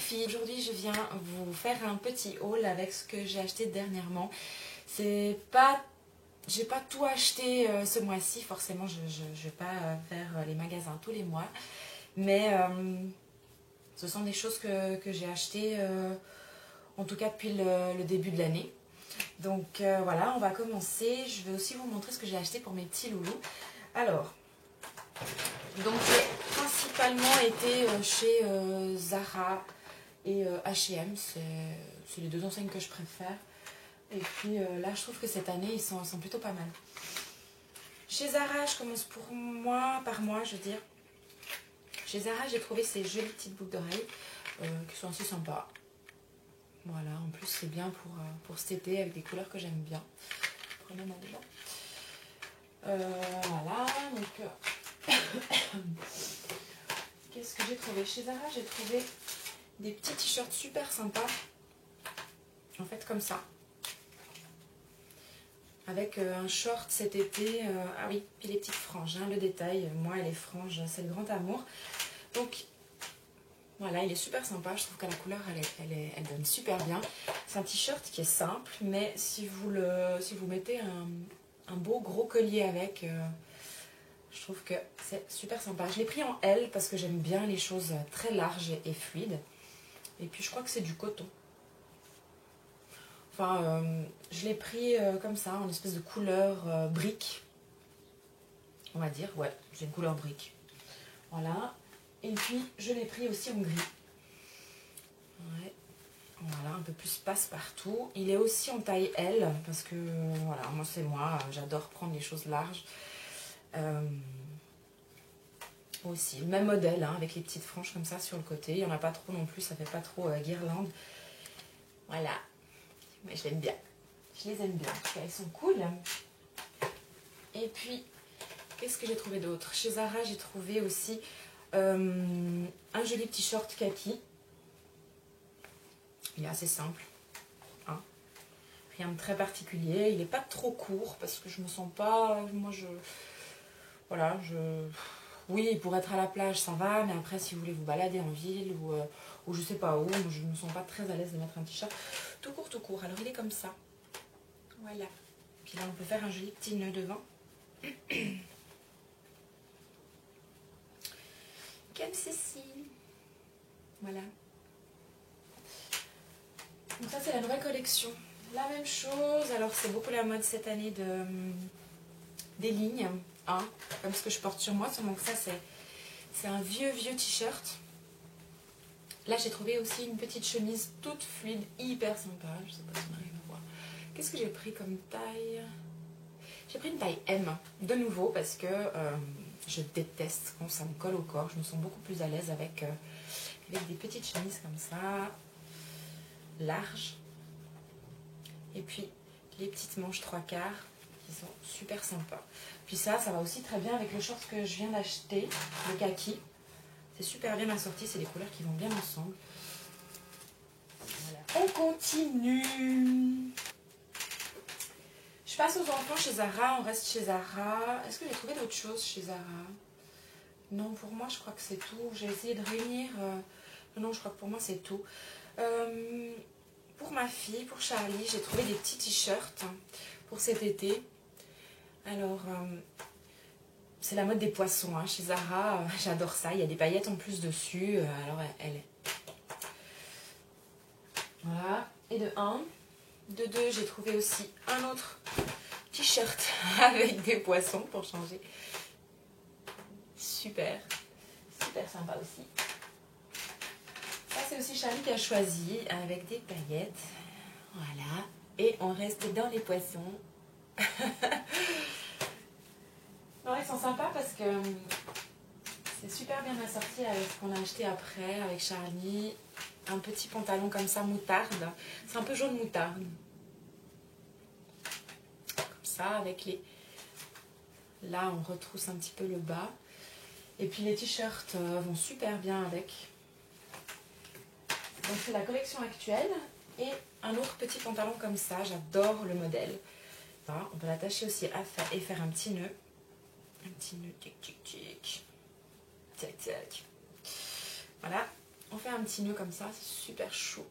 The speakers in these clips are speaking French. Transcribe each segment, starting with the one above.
filles, aujourd'hui je viens vous faire un petit haul avec ce que j'ai acheté dernièrement. J'ai pas tout acheté ce mois-ci, forcément je vais pas faire les magasins tous les mois. Mais ce sont des choses que j'ai achetées en tout cas depuis le début de l'année. Donc voilà, on va commencer. Je vais aussi vous montrer ce que j'ai acheté pour mes petits loulous. Alors, donc j'ai principalement été chez Zara et H&M, c'est les deux enseignes que je préfère. Et puis là, je trouve que cette année, ils sont plutôt pas mal. Chez Zara, je commence par moi, je veux dire. Chez Zara, j'ai trouvé ces jolies petites boucles d'oreilles qui sont assez sympas. Voilà, en plus c'est bien pour cet été avec des couleurs que j'aime bien. Prenez ma déjà. Voilà, donc qu'est-ce que j'ai trouvé chez Zara? J'ai trouvé des petits t-shirts super sympas. En fait comme ça. Avec un short cet été. Ah oui, puis les petites franges, hein, le détail. Moi et les franges, c'est le grand amour. Donc voilà, il est super sympa. Je trouve que la couleur, elle donne super bien. C'est un t-shirt qui est simple, mais si vous mettez un beau gros collier avec, je trouve que c'est super sympa. Je l'ai pris en L parce que j'aime bien les choses très larges et fluides. Et puis je crois que c'est du coton. Enfin, je l'ai pris comme ça, en espèce de couleur brique. On va dire, ouais, j'ai une couleur brique. Voilà. Et puis, je l'ai pris aussi en gris. Ouais. Voilà, un peu plus passe-partout. Il est aussi en taille L, parce que, voilà, moi, j'adore prendre les choses larges. Aussi, le même modèle, hein, avec les petites franges comme ça sur le côté. Il n'y en a pas trop non plus, ça fait pas trop guirlande. Voilà. Mais je l'aime bien. Je les aime bien. Elles sont cool. Et puis, qu'est-ce que j'ai trouvé d'autre? Chez Zara, j'ai trouvé aussi un joli petit short kaki. Il est assez simple. Hein. Rien de très particulier. Il n'est pas trop court parce que je me sens pas... Voilà, oui, pour être à la plage, ça va. Mais après, si vous voulez vous balader en ville ou je sais pas où, je ne me sens pas très à l'aise de mettre un t-shirt. Tout court. Alors, il est comme ça. Voilà. Puis là, on peut faire un joli petit nœud devant. Comme ceci. Voilà. Donc ça, c'est la nouvelle collection. La même chose. Alors, c'est beaucoup la mode cette année des lignes. Hein, comme ce que je porte sur moi. Donc ça, c'est un vieux t-shirt. Là, j'ai trouvé aussi une petite chemise toute fluide, hyper sympa. Je sais pas si on arrive à voir. Qu'est-ce que j'ai pris comme taille? J'ai pris une taille M, de nouveau, parce que je déteste quand ça me colle au corps. Je me sens beaucoup plus à l'aise avec des petites chemises comme ça, larges. Et puis, les petites manches 3/4 qui sont super sympas. Puis ça va aussi très bien avec le short que je viens d'acheter, le kaki. C'est super bien assorti, c'est des couleurs qui vont bien ensemble. Voilà. On continue. Je passe aux enfants chez Zara, on reste chez Zara. Est-ce que j'ai trouvé d'autres choses chez Zara? Non, pour moi, je crois que c'est tout. J'ai essayé de réunir... Non, je crois que pour moi, c'est tout. Pour ma fille, pour Charlie, j'ai trouvé des petits t-shirts pour cet été. Alors, c'est la mode des poissons. Hein. Chez Zara, j'adore ça. Il y a des paillettes en plus dessus. Alors, elle... Voilà. Et de 1. De 2, j'ai trouvé aussi un autre t-shirt avec des poissons pour changer. Super. Super sympa aussi. Ça, c'est aussi Charlie qui a choisi avec des paillettes. Voilà. Et on reste dans les poissons. Non, ils sont sympas parce que c'est super bien assorti avec ce qu'on a acheté après, avec Charlie. Un petit pantalon comme ça, moutarde. C'est un peu jaune moutarde. Comme ça, avec les... Là, on retrousse un petit peu le bas. Et puis les t-shirts vont super bien avec. Donc c'est la collection actuelle. Et un autre petit pantalon comme ça. J'adore le modèle. Voilà, on peut l'attacher aussi et faire un petit nœud. Un petit nœud, tic, tic, tic. Tac, tac. Voilà. On fait un petit nœud comme ça, c'est super chou.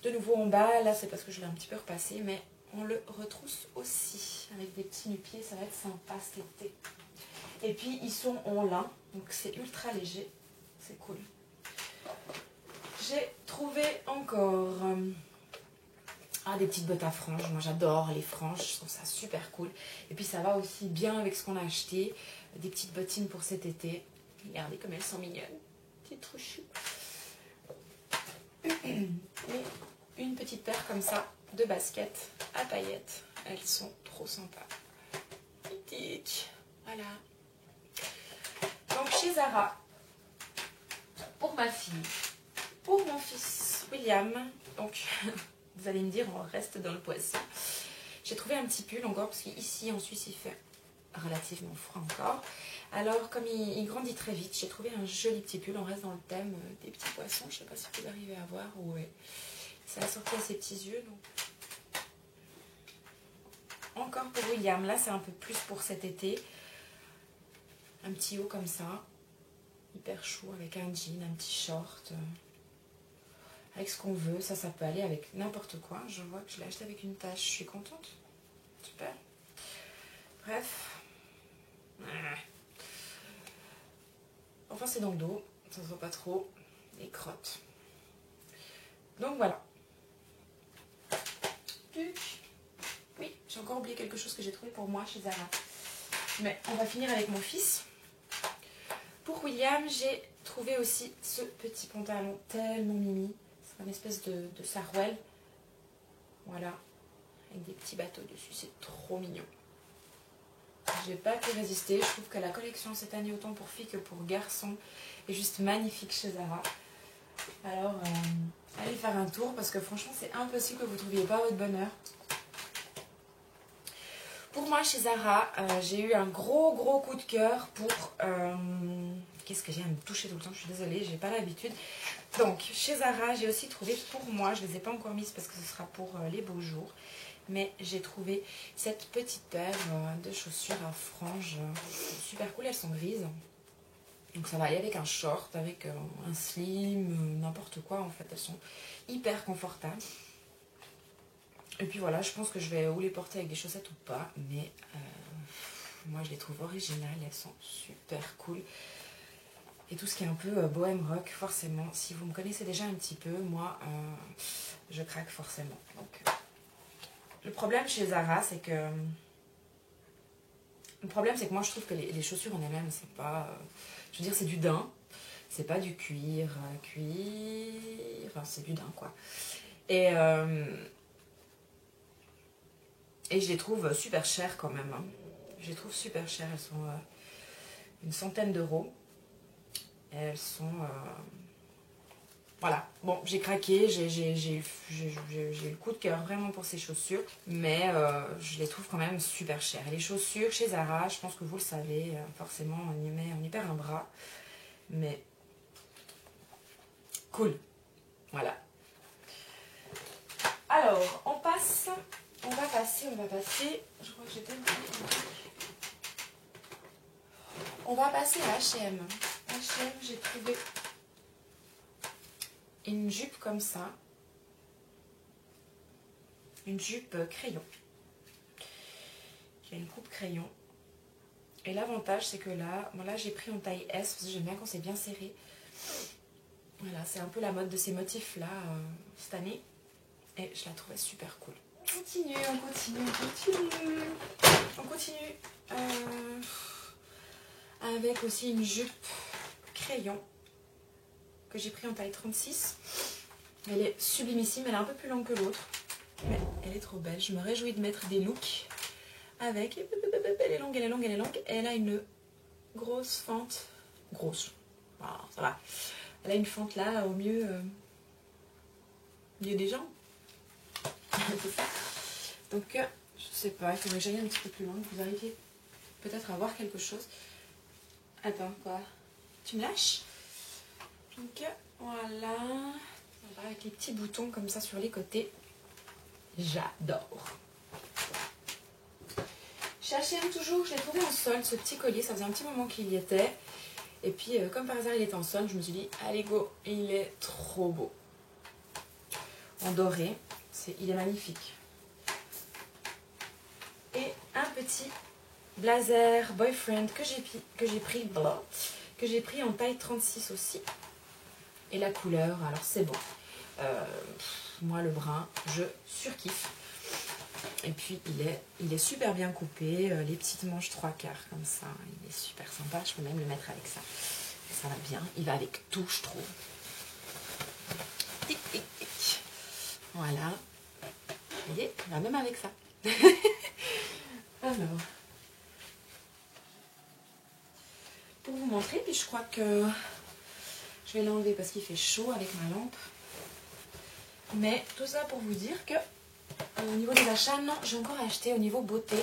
De nouveau en bas, là c'est parce que je l'ai un petit peu repassé, mais on le retrousse aussi avec des petits nu-pieds, ça va être sympa cet été. Et puis ils sont en lin, donc c'est ultra léger, c'est cool. J'ai trouvé encore des petites bottes à franges, moi j'adore les franges, je trouve ça super cool. Et puis ça va aussi bien avec ce qu'on a acheté, des petites bottines pour cet été. Regardez comme elles sont mignonnes, c'est trop chou. Et une petite paire comme ça de baskets à paillettes, elles sont trop sympas. Mythique. Voilà. Donc chez Zara, pour ma fille, pour mon fils William, donc vous allez me dire on reste dans le poisson. J'ai trouvé un petit pull encore parce qu'ici en Suisse il fait relativement froid encore. Alors comme il grandit très vite, j'ai trouvé un joli petit pull, on reste dans le thème des petits poissons, je ne sais pas si vous arrivez à voir. Ouais. C'est assorti à ses petits yeux. Donc. Encore pour William, là c'est un peu plus pour cet été. Un petit haut comme ça, hyper chou avec un jean, un petit short. Avec ce qu'on veut, ça peut aller avec n'importe quoi. Je vois que je l'ai acheté avec une tache, je suis contente. Super. Bref. Enfin c'est dans le dos, ça se voit pas trop. Les crottes. Donc voilà. Oui, j'ai encore oublié quelque chose que j'ai trouvé pour moi chez Zara. Mais on va finir avec mon fils. Pour William, j'ai trouvé aussi ce petit pantalon tellement mimi. C'est une espèce de sarouel. Voilà. Avec des petits bateaux dessus. C'est trop mignon. J'ai pas pu résister. Je trouve que la collection cette année, autant pour filles que pour garçons, est juste magnifique chez Zara. Alors, allez faire un tour parce que franchement, c'est impossible que vous ne trouviez pas votre bonheur. Pour moi, chez Zara, j'ai eu un gros coup de cœur pour... Qu'est-ce que j'ai à me toucher tout le temps? Je suis désolée, j'ai pas l'habitude. Donc, chez Zara, j'ai aussi trouvé pour moi, je ne les ai pas encore mises parce que ce sera pour les beaux jours, mais j'ai trouvé cette petite paire de chaussures à franges. Super cool, elles sont grises. Donc ça va aller avec un short, avec un slim, n'importe quoi en fait. Elles sont hyper confortables. Et puis voilà, je pense que je vais ou les porter avec des chaussettes ou pas. Mais moi je les trouve originales, elles sont super cool. Et tout ce qui est un peu bohème rock, forcément. Si vous me connaissez déjà un petit peu, moi je craque forcément. Donc, le problème chez Zara, c'est que... Le problème c'est que moi je trouve que les chaussures en elles-mêmes, c'est pas... je veux dire, c'est du daim. C'est pas du cuir, enfin c'est du daim quoi. Et je les trouve super chères quand même. Hein. Je les trouve super chères. Elles sont une centaine d'euros. Elles sont... Voilà. Bon, j'ai craqué. J'ai eu le coup de cœur vraiment pour ces chaussures. Mais je les trouve quand même super chères. Et les chaussures chez Zara, je pense que vous le savez, forcément, on y perd un bras. Mais cool. Voilà. Alors, on va passer, je crois que j'ai tellement... On va passer à H&M. H&M, j'ai trouvé une jupe comme ça. Une jupe crayon. Qui a une coupe crayon. Et l'avantage, c'est que là, j'ai pris en taille S, parce que j'aime bien quand c'est bien serré. Voilà, c'est un peu la mode de ces motifs-là cette année. Et je la trouvais super cool. On continue. Avec aussi une jupe crayon que j'ai pris en taille 36. Elle est sublimissime, elle est un peu plus longue que l'autre. Mais elle est trop belle. Je me réjouis de mettre des looks avec. Elle est longue. Elle a une grosse fente. Grosse. Voilà, ça va. Elle a une fente là au milieu des jambes. C'est ça. Donc, je sais pas, il faudrait que j'aille un petit peu plus loin, que vous arriviez peut-être à voir quelque chose. Attends, quoi? Tu me lâches? Donc, voilà. Avec les petits boutons comme ça sur les côtés. J'adore. Chez H&M toujours, je l'ai trouvé en solde, ce petit collier. Ça faisait un petit moment qu'il y était. Et puis comme par hasard il était en solde, je me suis dit allez go, il est trop beau. En doré, il est magnifique. Et un petit blazer boyfriend que j'ai pris en taille 36 aussi. Et la couleur, alors c'est bon. Moi le brun, je surkiffe. Et puis il est super bien coupé, les petites manches 3/4 comme ça, il est super sympa, je peux même le mettre avec ça. Ça va bien, il va avec tout je trouve. Tic, tic, tic. Voilà, vous voyez, il va même avec ça. Alors, pour vous montrer, puis je crois que je vais l'enlever parce qu'il fait chaud avec ma lampe. Mais tout ça pour vous dire que au niveau des achats, non, j'ai encore acheté au niveau beauté.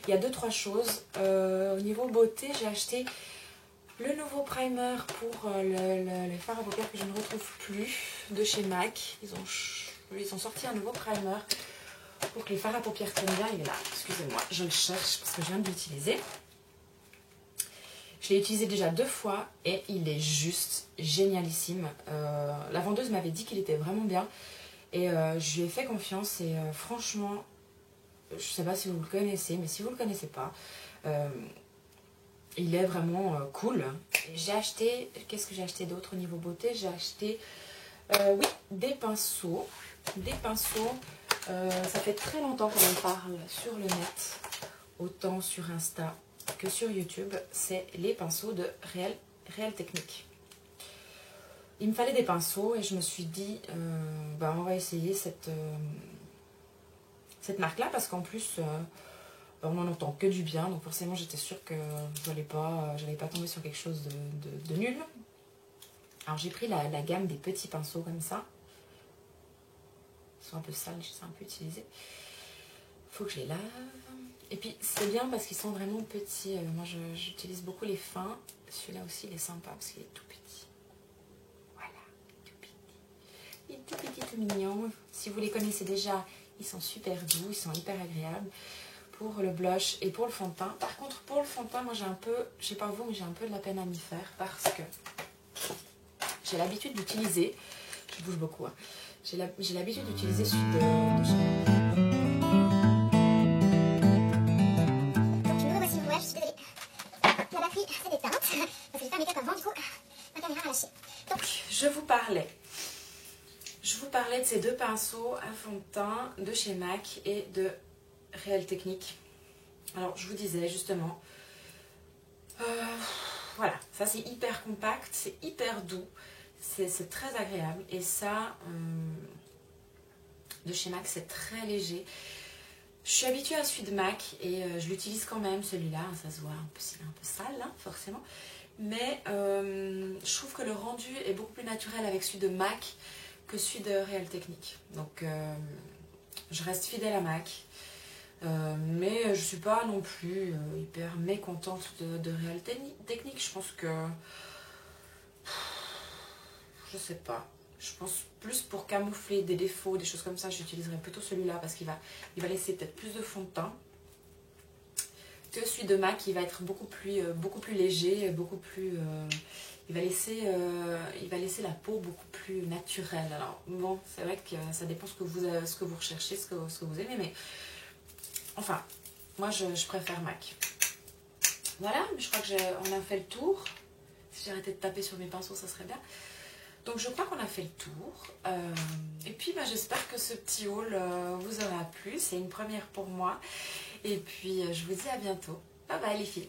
Il y a 2-3 choses. Au niveau beauté, j'ai acheté le nouveau primer pour les fards à paupières que je ne retrouve plus de chez MAC. Ils ont sorti un nouveau primer pour que les fards à paupières tiennent bien. Il est là, excusez-moi, je le cherche parce que je viens de l'utiliser. Je l'ai utilisé déjà 2 fois et il est juste génialissime. La vendeuse m'avait dit qu'il était vraiment bien. Et je lui ai fait confiance et franchement, je ne sais pas si vous le connaissez, mais si vous ne le connaissez pas, il est vraiment cool. J'ai acheté, qu'est-ce que j'ai acheté d'autre au niveau beauté? J'ai acheté, oui, des pinceaux. Des pinceaux, ça fait très longtemps qu'on en parle sur le net, autant sur Insta que sur YouTube. C'est les pinceaux de Réel Technique. Il me fallait des pinceaux et je me suis dit, on va essayer cette marque-là parce qu'en plus, on n'en entend que du bien. Donc forcément, j'étais sûre que je n'allais pas tomber sur quelque chose de nul. Alors j'ai pris la gamme des petits pinceaux comme ça. Ils sont un peu sales, je sais un peu utiliser. Il faut que je les lave. Et puis c'est bien parce qu'ils sont vraiment petits. Moi j'utilise beaucoup les fins. Celui-là aussi il est sympa parce qu'il est tout petit. Il est tout petit, tout mignon. Si vous les connaissez déjà, ils sont super doux, ils sont hyper agréables pour le blush et pour le fond de teint. Par contre, pour le fond de teint, moi j'ai un peu, je sais pas vous, mais j'ai un peu de la peine à m'y faire parce que j'ai l'habitude d'utiliser, je bouge beaucoup, hein. J'ai l'habitude d'utiliser celui de Donc me revoici, ouais, je suis désolée. La batterie s'est éteinte, parce que j'ai pas mes cap avant, du coup, ma caméra a lâché. Donc, je vous parlais de ces 2 pinceaux à fond de teint de chez MAC et de Réel Technique. Alors je vous disais justement, voilà, ça c'est hyper compact, c'est hyper doux, c'est très agréable et ça de chez MAC c'est très léger. Je suis habituée à celui de MAC et je l'utilise quand même celui-là, ça se voit un peu, c'est un peu sale hein, forcément, mais je trouve que le rendu est beaucoup plus naturel avec celui de MAC que celui de Réel Technique. Donc je reste fidèle à MAC. Mais je ne suis pas non plus hyper mécontente de Réel Technique. Je pense que... Je sais pas. Je pense plus pour camoufler des défauts, des choses comme ça, j'utiliserai plutôt celui-là parce qu'il va laisser peut-être plus de fond de teint. Que celui de MAC, il va être beaucoup plus léger, beaucoup plus... il va laisser la peau beaucoup plus naturelle. Alors bon, c'est vrai que ça dépend ce que vous recherchez, ce que vous aimez, mais enfin, moi je préfère MAC. Voilà, je crois qu'on a fait le tour. Si j'arrêtais de taper sur mes pinceaux, ça serait bien. Donc je crois qu'on a fait le tour. Et puis j'espère que ce petit haul vous aura plu. C'est une première pour moi. Et puis je vous dis à bientôt. Bye bye les filles.